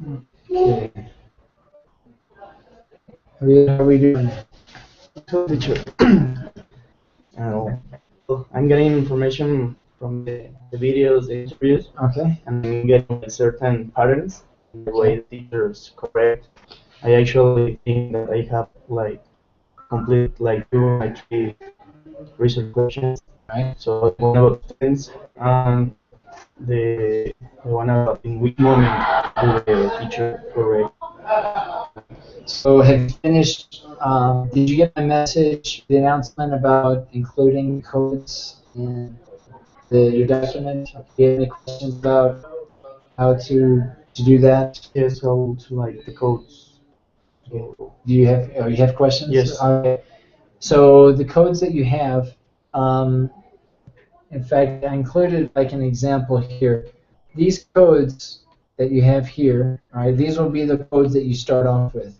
Okay. How are we doing? So, teacher, uh, I'm getting information from the videos, the interviews, Okay. and I'm getting like, certain patterns in the way Okay. the teachers correct. I actually think that I have like complete like 2 or 3 research questions. Right. So one about students and the one about in which moment do the teacher correct. So have you finished? Did you get my message, the announcement about including codes in your document? Do you have any questions about how to do that? Yes, how to like the codes. So, Do you have questions? yes. Okay. So the codes that you have, um, in fact, I included like an example here. These codes that you have here, all right, these will be the codes that you start off with.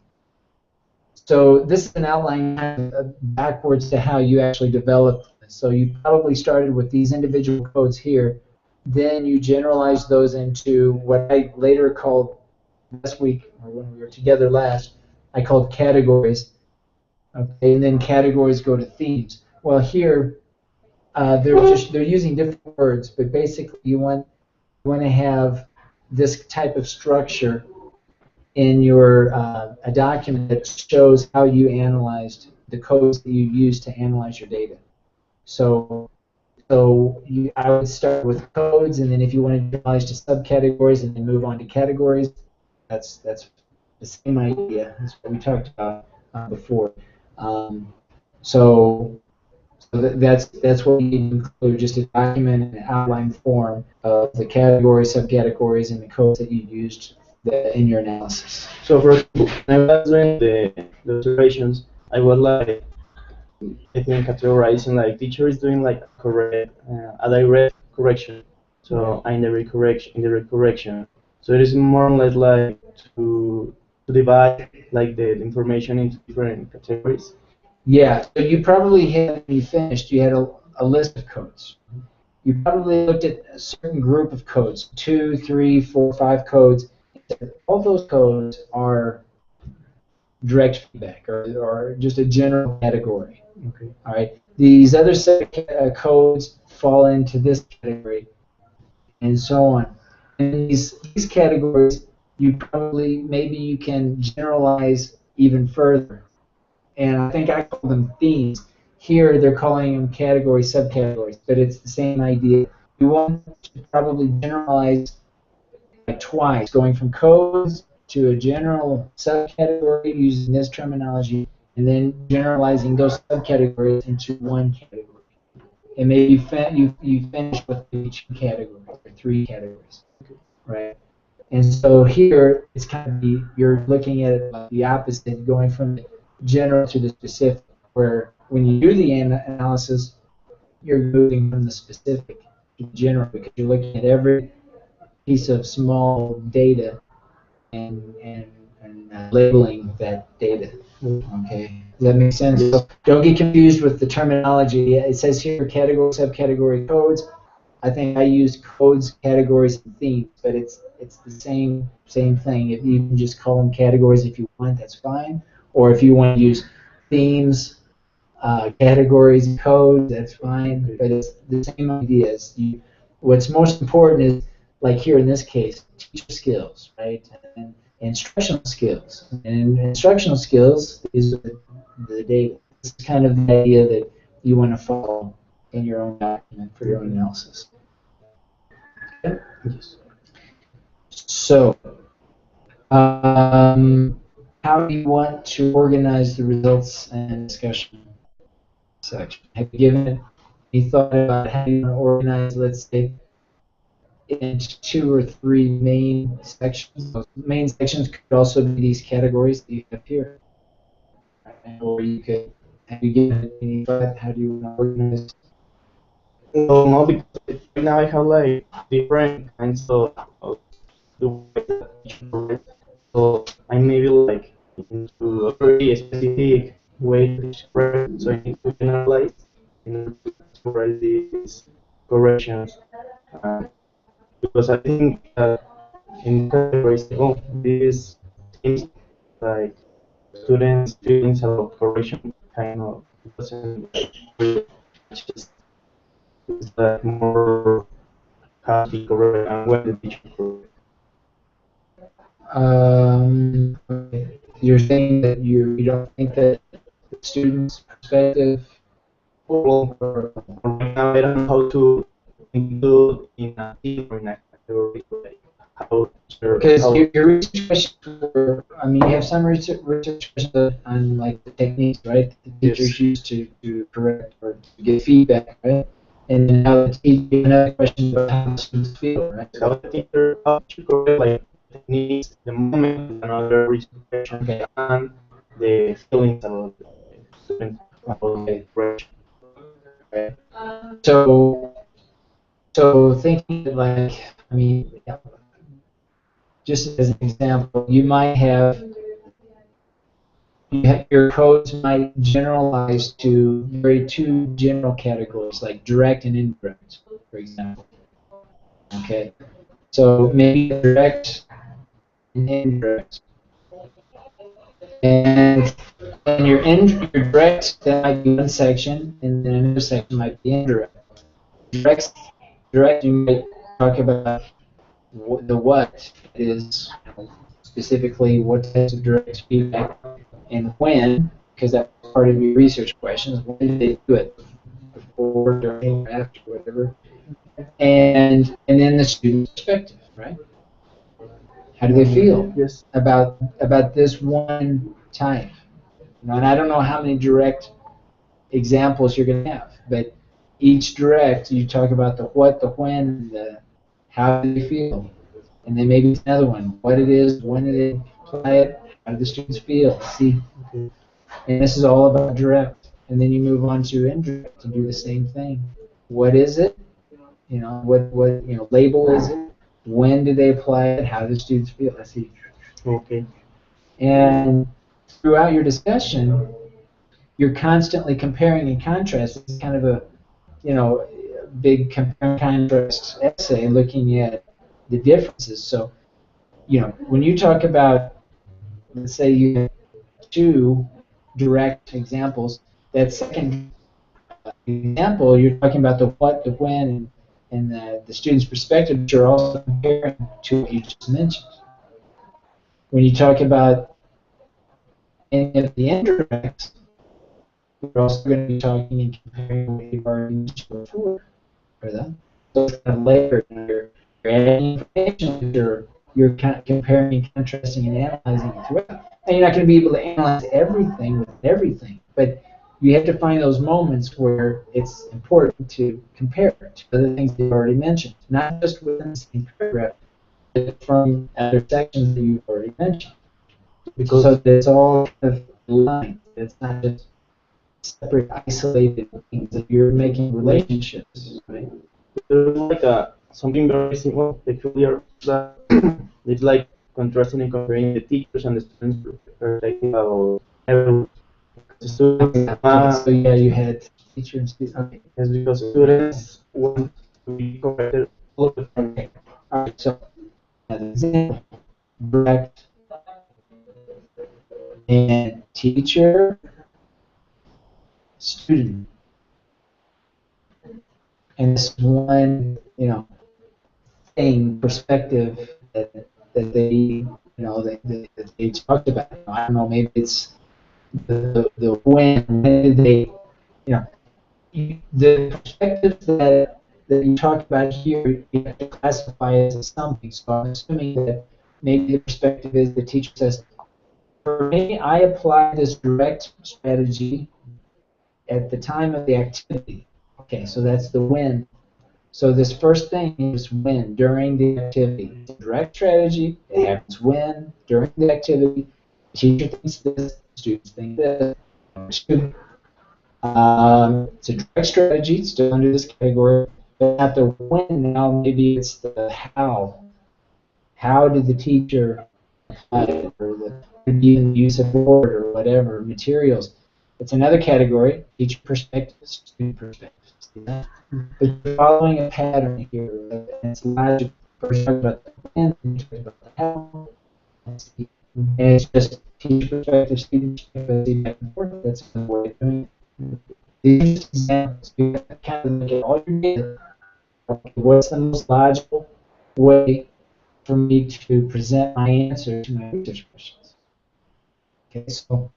So this is an outline kind of backwards to how you actually developed this. So you probably started with these individual codes here, then you generalized those into what I later called last week, or when we were together last, I called categories. Okay, and then categories go to themes. Well, here they're using different words, but basically you want to have this type of structure in your a document that shows how you analyzed the codes that you used to analyze your data. So I would start with codes, and then if you want to generalize to subcategories and then move on to categories, that's the same idea. That's what we talked about before. Um, so that's what you need to include, just a document in an outline form of the categories, subcategories, and the codes that you used in your analysis. So for example, when I was doing the observations, I was like I think categorizing like teacher is doing like correct a direct correction. So Right. in the correction. So it is more or less like to divide like the information into different categories. Yeah, so you probably had, when you finished, you had a list of codes. You probably looked at a certain group of codes, 2, 3, 4, 5 codes. All those codes are direct feedback or just a general category. Okay. All right. These other set of codes fall into this category, and so on. And these categories, you probably maybe you can generalize even further. And I think I call them themes. Here they're calling them categories, subcategories, but it's the same idea. You want to probably generalize like twice, going from codes to a general subcategory using this terminology, and then generalizing those subcategories into one category. And maybe you finish with each category or 3 categories, right? And so here it's kind of you're looking at it like the opposite, going from the general to the specific, where when you do the analysis, you're moving from the specific to the general because you're looking at every piece of small data and labeling that data. Okay, does that make sense? So don't get confused with the terminology. It says here category, subcategory, codes. I think I use codes, categories, and themes, but it's the same thing. If you can just call them categories if you want, that's fine. Or if you want to use themes, categories, and codes, that's fine. But it's the same ideas. What's most important is, like here in this case, teacher skills, right? And instructional skills. And instructional skills is the data. It's kind of the idea that you want to follow in your own document for your own analysis. Okay? Yes. So, how do you want to organize the results and discussion section? Have you given it any thought about how you want to organize, let's say, into 2 or 3 main sections? Those main sections could also be these categories that you have here. Or you could, have you given it any thought? How do you want to organize? Well, no, because right now I have like different kinds of the way that teacher correct. So I maybe like into a very specific way to teach correct. So I need to generalize in order to categorize these corrections. Um, because I think that in categories, oh, this seems like students' feelings about correction kind of doesn't like really just it's like more how to correct and when the teacher correct. Okay. You're saying that you don't think that the student's perspective Well, or right now I don't know how to include in a team or in a category like how teacher because how your research questions were, I mean, you have some research questions on like the techniques, right? The yes. teachers use to correct or to get feedback, right? And then how the teacher, another question about how the students feel, right? How to correct like techniques, the moment, another research question, Okay. and the feelings about the student about the Okay. correction. Right. So, so thinking like, I mean, yeah, just as an example, your codes might generalize to very two general categories, like direct and indirect, for example. Okay, so maybe direct and indirect, and your direct, that might be one section, and then another section might be indirect. Direct, direct, you might talk about the what is specifically what types of direct feedback and when, because that's part of your research questions. When did they do it? Before, during, or after, whatever. And then the student perspective, right? How do they feel Yes. about this one type? And I don't know how many direct examples you're going to have, but each direct you talk about the what, the when, the how do they feel, and then maybe it's another one, what it is, when do they apply it, how do the students feel? See, Okay. and this is all about direct. And then you move on to indirect and do the same thing. What is it? What label is it? When do they apply it? How do the students feel? I see. Okay. And throughout your discussion, you're constantly comparing and contrasting. It's kind of a, big compare and contrast essay looking at the differences. So, when you talk about, let's say you have two direct examples, that second example, you're talking about the what, the when, and the student's perspective, but you're also comparing to what you just mentioned. When you talk about any of the indirects, you're also going to be talking and comparing what you've already mentioned before for them. So it's kind of layered. You're adding information, you're kind of comparing and contrasting and analyzing it throughout. And you're not going to be able to analyze everything with everything, but you have to find those moments where it's important to compare it to other things that you've already mentioned, not just within the same paragraph, but from other sections that you've already mentioned. So Because that it's all kind of aligned. It's not just separate, isolated things that you're making relationships, right? there's like a something very simple, peculiar that it's like contrasting and comparing the teachers and the students' perspective about everyone. The students, Okay, so yeah, you had teacher and student. Okay, yes, because students want to be corrected all of the time. okay. All right, so as an example, direct and teacher, student. And this is one, thing, perspective that they, that they talked about. I don't know, maybe it's the when did they, you know, the perspectives that you talk about here, you have to classify as something. So I'm assuming that maybe the perspective is the teacher says, for me, I apply this direct strategy at the time of the activity. Okay, so that's the when. So this first thing is when, during the activity. It's a direct strategy. It happens when, during the activity. The teacher thinks this, students think this. Student. It's a direct strategy, still under this category. But at the when now, maybe it's the how. How did the teacher or even the use of board or whatever materials? It's another category. Teacher perspective, student perspective. See that? But you're following a pattern here, and it's logical. First, talk about the when, then you talk about the how. And it's just teach perspective, student perspective, back and forth. That's the way of doing it. These are just examples. You have to kind of look at all your data. Okay, what's the most logical way for me to present my answer to my research questions? Okay, so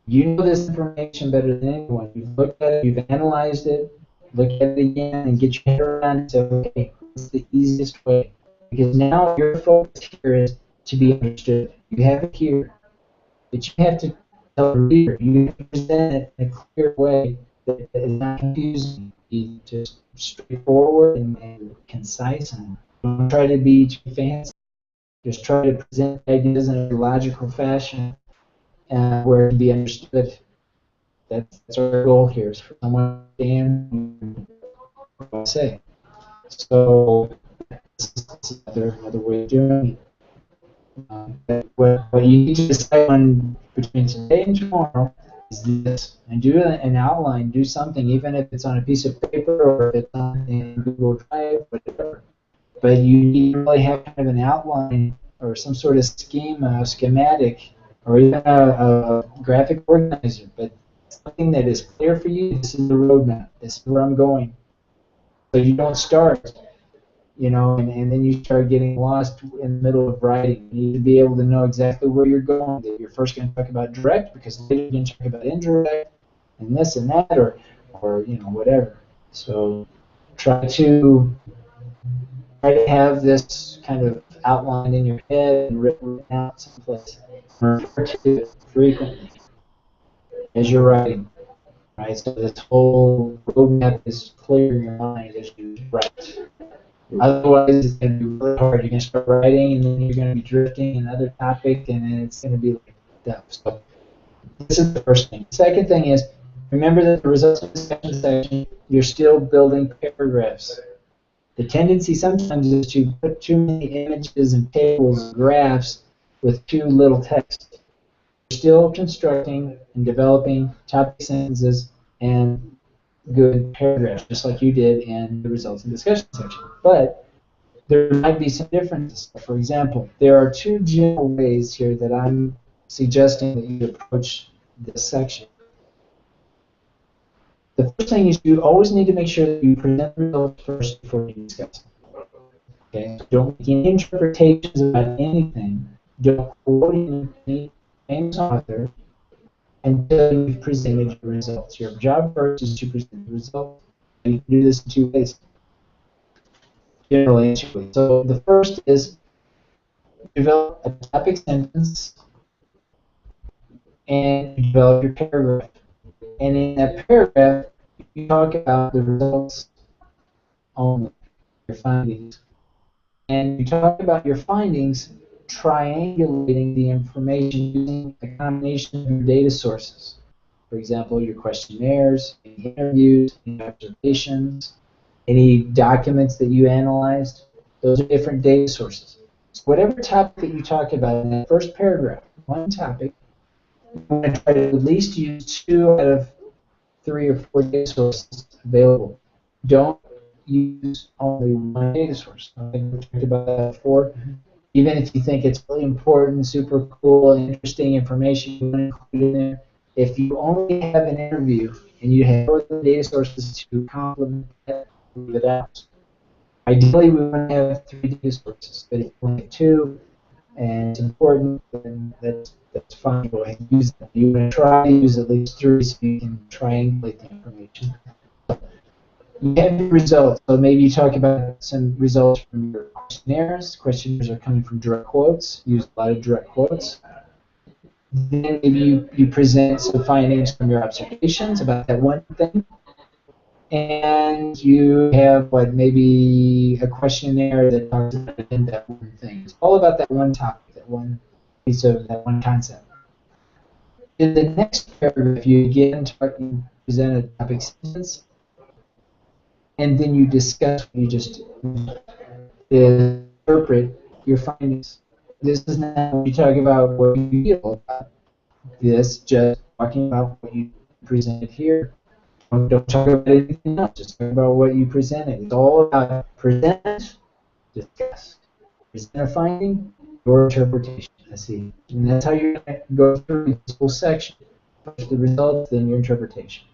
you know this information better than anyone. You've looked at it, you've analyzed it, look at it again, and get your head around it and say, okay, what's the easiest way? Because now your focus here is to be understood. You have it here, but you have to tell the reader, you have to present it in a clear way that is not confusing. You just straightforward and concise, and don't try to be too fancy. Just try to present ideas in a logical fashion where it can be understood. That's our goal here, is for someone to understand what I say. So this is another way of doing it. What you need to decide on between today and tomorrow is this, and do an outline, do something, even if it's on a piece of paper or if it's on in Google Drive, whatever. But you need to really have kind of an outline or some sort of schema, schematic, or even a graphic organizer. But something that is clear for you. This is the roadmap. This is where I'm going. So you don't start, and then you start getting lost in the middle of writing. You need to be able to know exactly where you're going. That you're first going to talk about direct, because later you're going to talk about indirect, and this and that, or whatever. So try to have this kind of outlined in your head and written out someplace. Refer to it frequently as you're writing. Right, so this whole roadmap is clear in your mind as you write. Otherwise, it's going to be really hard. You're going to start writing, and then you're going to be drifting in another topic, and then it's going to be like that. So this is the first thing. Second thing is, remember that the results of discussion section, you're still building paragraphs. The tendency sometimes is to put too many images and tables and graphs with too little text. You're still constructing and developing topic sentences and good paragraphs, just like you did in the results and discussion section. But there might be some differences. For example, there are two general ways here that I'm suggesting that you approach this section. The first thing is you always need to make sure that you present the results first before you discuss them. Okay? Don't make any interpretations about anything. Don't quote any famous author until you've presented your results. Your job first is to present the results. And you can do this in two ways. Generally, in two ways. So the first is develop a topic sentence and develop your paragraph. And in that paragraph, you talk about the results only, your findings. And you talk about your findings triangulating the information using a combination of your data sources. For example, your questionnaires, any interviews, any observations, any documents that you analyzed. Those are different data sources. So whatever topic that you talk about in that first paragraph, one topic, you want to try to at least use 2 out of 3 or 4 data sources available. Don't use only one data source. I think we talked about that before. Even if you think it's really important, super cool, interesting information you want to include in there, if you only have an interview and you have other data sources to complement that, leave it out. Ideally, we want to have 3 data sources, but if you only have 2 and it's important, then that's fine. Go ahead and use them. You want to try to use at least 3 so you can triangulate the information. You have your results. So maybe you talk about some results from your questionnaires. Questionnaires are coming from direct quotes. Use a lot of direct quotes. Then maybe you present some findings from your observations about that one thing. And you have maybe a questionnaire that talks about that one thing. It's all about that one topic, that one piece of that one concept. In the next paragraph, you again present a topic sentence, and then you discuss what you just interpret your findings. This is not when you talk about what you feel about this, just talking about what you presented here. Don't talk about anything else, just talk about what you presented. It's all about present, discuss. present a finding, your interpretation. I see. And that's how you're going to go through this whole section. First the results, then your interpretation.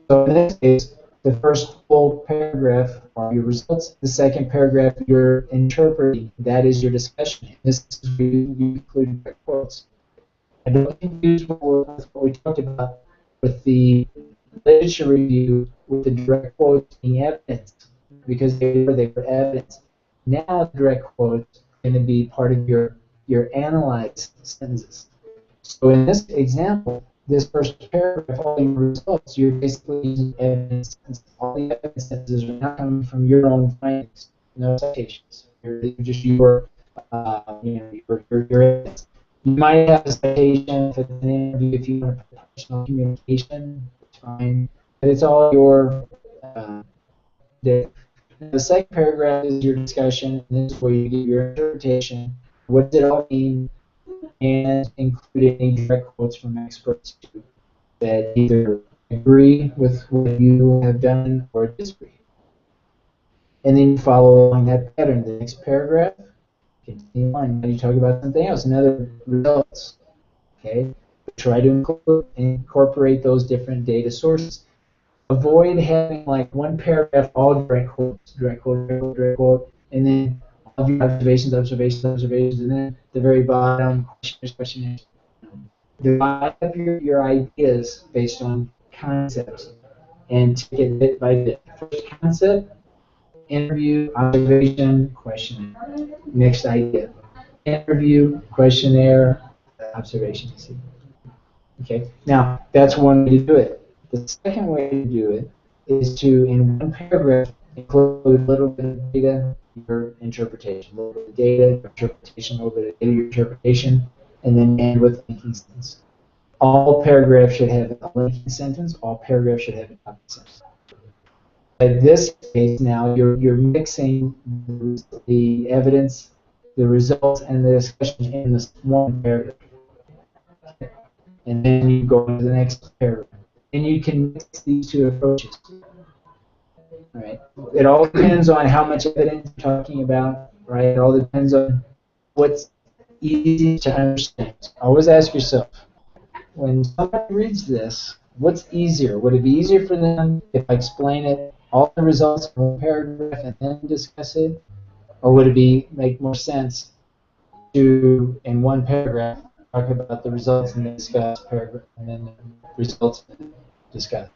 So in this case, the first full paragraph are your results. The second paragraph, you're interpreting. That is your discussion. This is where you include your quotes. And don't confuse with what we talked about with the literature review with the direct quotes being evidence, because they were evidence. Now the direct quotes are going to be part of your analyzed sentences. So in this example, this first paragraph, all your results, you're basically using evidence. All the evidence sentences are not coming from your own findings, no citations. You're just your evidence. You might have a citation if it's an interview, if you want to put personal communication, it's fine. But it's all your data. The second paragraph is your discussion, and this is where you give your interpretation. What does it all mean? And include any direct quotes from experts too, that either agree with what you have done or disagree. And then you follow along that pattern. The next paragraph, continue on. Now you talk about something else, another results. Okay, try to incorporate those different data sources. Avoid having like one paragraph all direct quotes, direct quote, direct quote, direct quote, and then all of your observations, and then at the very bottom, questionnaires. Divide up your ideas based on concepts and take it bit by bit. First concept, interview, observation, questionnaire. Next idea, interview, questionnaire, observation. Okay, now that's one way to do it. The second way to do it is to, in one paragraph, include a little bit of data, your interpretation, a little bit of data, your interpretation, a little bit of data, your interpretation, and then end with linking sentence. All paragraphs should have a linking sentence. All paragraphs should have a topic sentence. In this case, now you're mixing the evidence, the results, and the discussion in this one paragraph. And then you go to the next paragraph. And you can mix these two approaches. All right. It all depends on how much evidence you're talking about, right? It all depends on what's easy to understand. Always ask yourself, when somebody reads this, what's easier? Would it be easier for them if I explain it, all the results in one paragraph and then discuss it? Or would it make more sense to, in one paragraph, talk about the results and then discuss paragraph and then the results and discuss?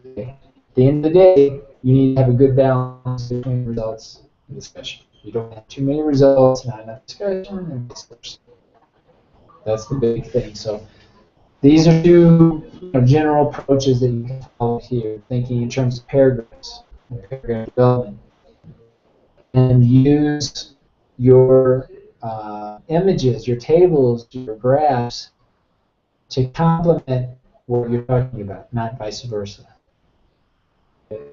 Okay. At the end of the day, you need to have a good balance between results and discussion. You don't have too many results, not enough discussion, and vice versa. That's the big thing. So these are two general approaches that you can follow here, thinking in terms of paragraphs and paragraph development. And use your images, your tables, your graphs to complement what you're talking about, not vice versa.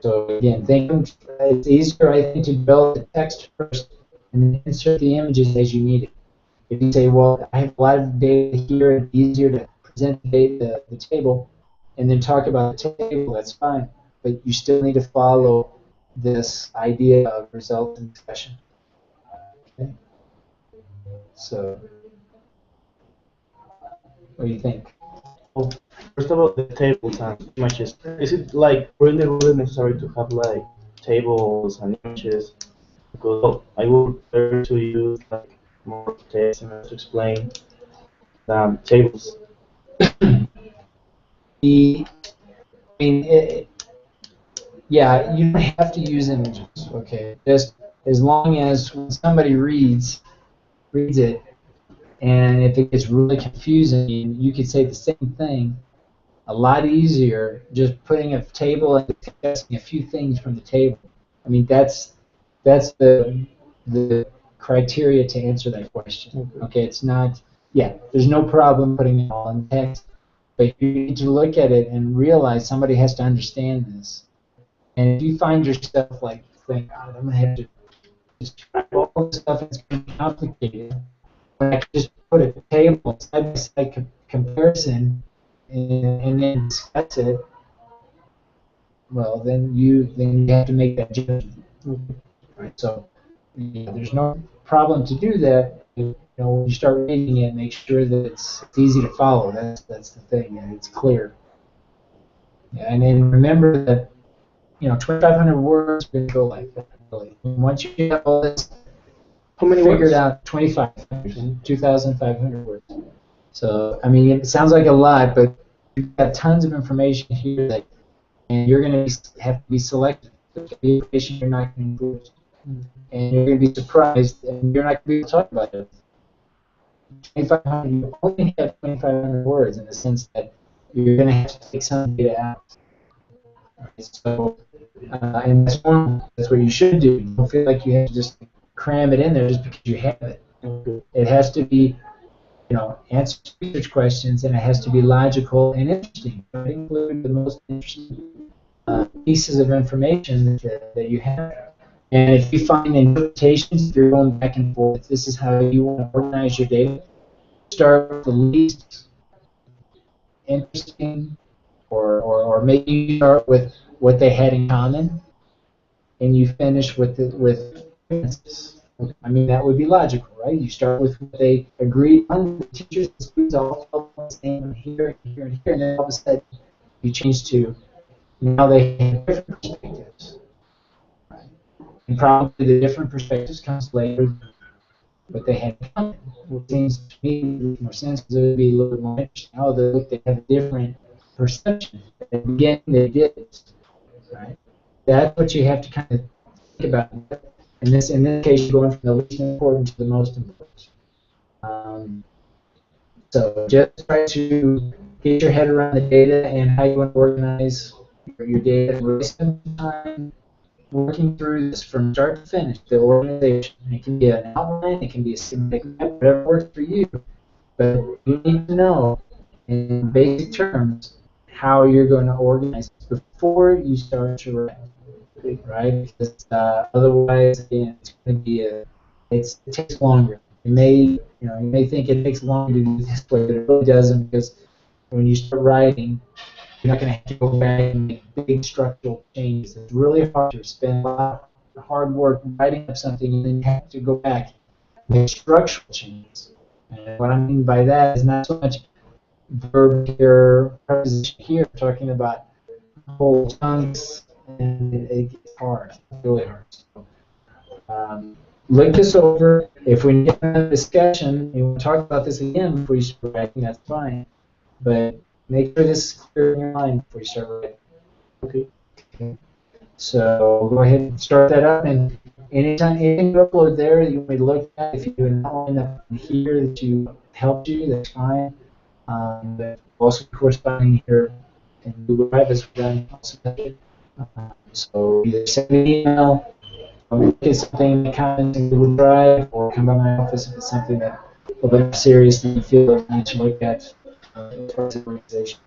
So again, it's easier, I think, to develop the text first and then insert the images as you need it. If you say, well, I have a lot of data here, it's easier to present the table and then talk about the table, that's fine. But you still need to follow this idea of result and discussion. Okay? So, what do you think? Well, first of all, the tables and images. Is it like really necessary to have like tables and images? Because I would prefer to use like more text to explain than tables. The, I mean, yeah, you don't have to use images, okay? Just as long as when somebody reads it, and if it gets really confusing, you could say the same thing a lot easier just putting a table and discussing a few things from the table. I mean, that's the criteria to answer that question. Okay, it's not, yeah, there's no problem putting it all in text, but you need to look at it and realize somebody has to understand this. And if you find yourself like, think, oh, I'm going to have to describe all this stuff, it's going to be complicated. When I can just put a table, side-by-side comparison, and then discuss it, well, then you have to make that judgment. Right. So there's no problem to do that. When you start reading it, make sure that it's easy to follow. That's the thing, and it's clear. Yeah, and then remember that 2,500 words are going to go like that. Really. And once you have all this How many figured words? out, 2,500, 2,500 words. So I mean, it sounds like a lot, but you've got tons of information here that, and you're going to have to be selective. There's going to be information you're not going to include, and you're going to be surprised, and you're not going to be able to talk about it. 2,500, you only have 2,500 words in the sense that you're going to have to take some data out. So, and that's normal. That's what you should do. You don't feel like you have to just cram it in there just because you have it. It has to be, answer research questions, and it has to be logical and interesting. Try to include the most interesting pieces of information that you have. And if you find interpretations, if you're going back and forth, this is how you want to organize your data. Start with the least interesting, or maybe you start with what they had in common, and you finish with differences. I mean, that would be logical, right? You start with what they agreed on. The teachers and students all felt the same here, and here, and here, and then all of a sudden you change to now they have different perspectives. Right? And probably the different perspectives comes later, but they had in common. It seems to me to make more sense because it would be a little bit more interesting. Oh, they have a different perception. At the beginning, they did it. Right? That's what you have to kind of think about. In this case, you're going from the least important to the most important. So just try to get your head around the data and how you want to organize your data. Really spend time working through this from start to finish. The organization. It can be an outline, it can be a schematic map, whatever works for you. But you need to know in basic terms how you're going to organize before you start to write. Right? Because otherwise, again, it's going to be it takes longer. You may think it takes longer to do this, but it really doesn't, because when you start writing, you're not going to have to go back and make big structural changes. It's really hard to spend a lot of hard work writing up something, and then you have to go back and make structural changes. And what I mean by that is not so much verb here, preposition here, we're talking about whole chunks, and it gets hard, really hard. So, look this over. If we need a discussion, you want to talk about this again before you start writing, that's fine. But make sure this is clear in your mind before you start writing. Okay. So go ahead and start that up, and anytime anything you upload there that you want me to look at, if you do an outline up here that helped you, that's fine. But also corresponding here in Google Drive as we've done. So either send me an email, or look at something that comments in Google Drive, or come by my office if it's something that a little bit more serious than you feel like you need to look at as far as the organization.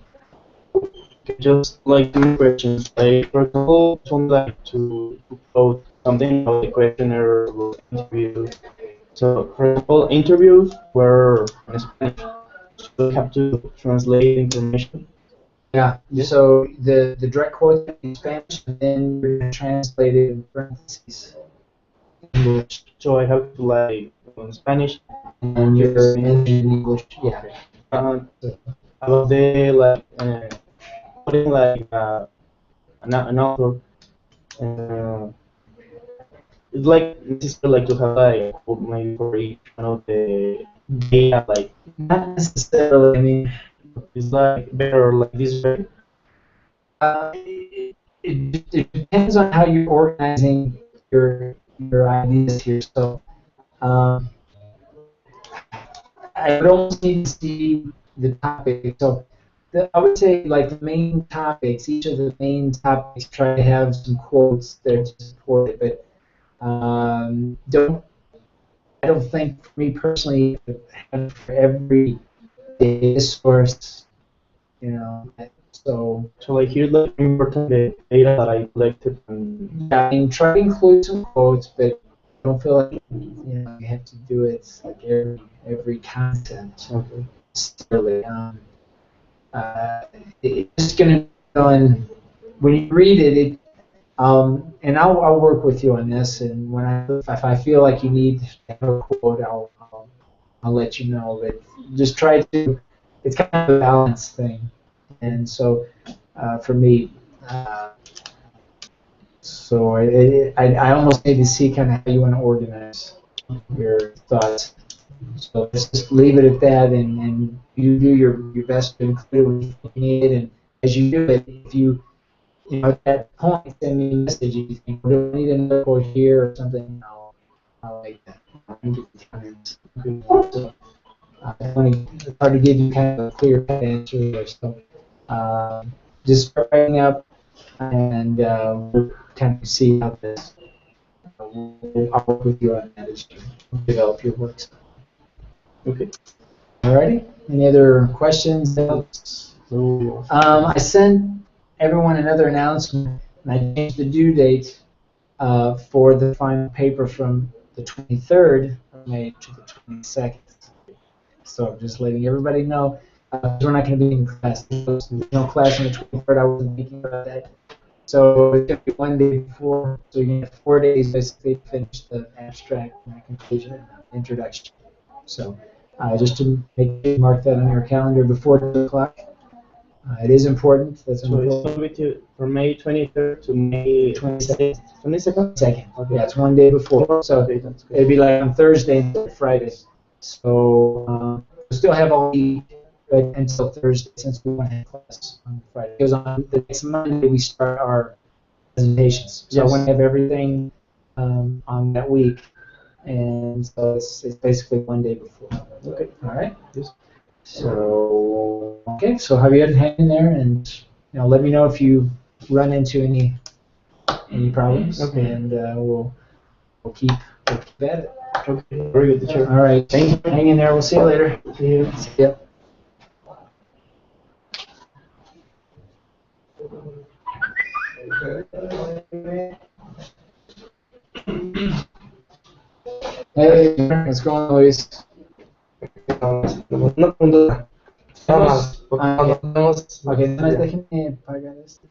Just like two questions. Like, for example, I would like to upload something about the questionnaire or interview. So, for example, interviews were in Spanish, so we have to translate information. Yeah. So the direct quote in Spanish, and then you're going to translate it in parentheses in English. So I have to like in Spanish. And you're in English. Yeah. About the like putting like an author. It's like necessary like to have like maybe for each one of the data like Not necessarily. I mean, it's like better like this way. it depends on how you're organizing your ideas here. So I would almost need to see the topic. So I would say like the main topics, each of the main topics, try to have some quotes there to support it. But I don't think, for me personally, for every data source, so. So like here's like important the data that I collected and Yeah, I mean, try to include some quotes, but don't feel like you have to do it like every content. okay. Necessarily. It's just gonna go in when you read it. And I'll work with you on this. And if I feel like you need to have a quote, I'll let you know. But just try to. It's kind of a balance thing. And so for me, so I almost need to see kind of how you want to organize your thoughts. So just leave it at that, and you do your best to include what you need. And as you do it, if you know at that point send me a message if you think, "Well, do I need another quote here or something?" I'll make that. I can get the comments. So it's hard to give you kind of a clear cut answer there. So just start writing up, and we'll kind of see how this. I'll work with you on that as you develop your works. Okay. Alrighty. Any other questions? So, I sent everyone another announcement, and I changed the due date for the final paper from the 23rd of May to the 22nd. So just letting everybody know, we're not going to be in class. There's no class on the 23rd. I wasn't thinking about that. So it's going to be one day before. So you have 4 days basically to finish the abstract and the conclusion and introduction. So just to mark that on your calendar before 2 o'clock. It is important. That's so it's going to be from May 23rd to May 22nd. 22nd? Second. Okay. Yeah, it's one day before. So Okay, that's good. it'd be like on Thursday instead of Friday. So we'll still have all the until Thursday since we won't have class on Friday. Because on the next Monday we start our presentations. So I want to have everything on that week. And so it's basically one day before. Okay. All right. Yes. So okay. So Javier, hang in there, and let me know if you run into any problems. Okay. And we'll keep at it. Okay. Very good, teacher. All right. Thank you. Hang in there. We'll see you later. See you. See ya. Hey, what's going on, Luis? No con duda. Nada más. Ok, Podemos. nada más déjenme pagar esto.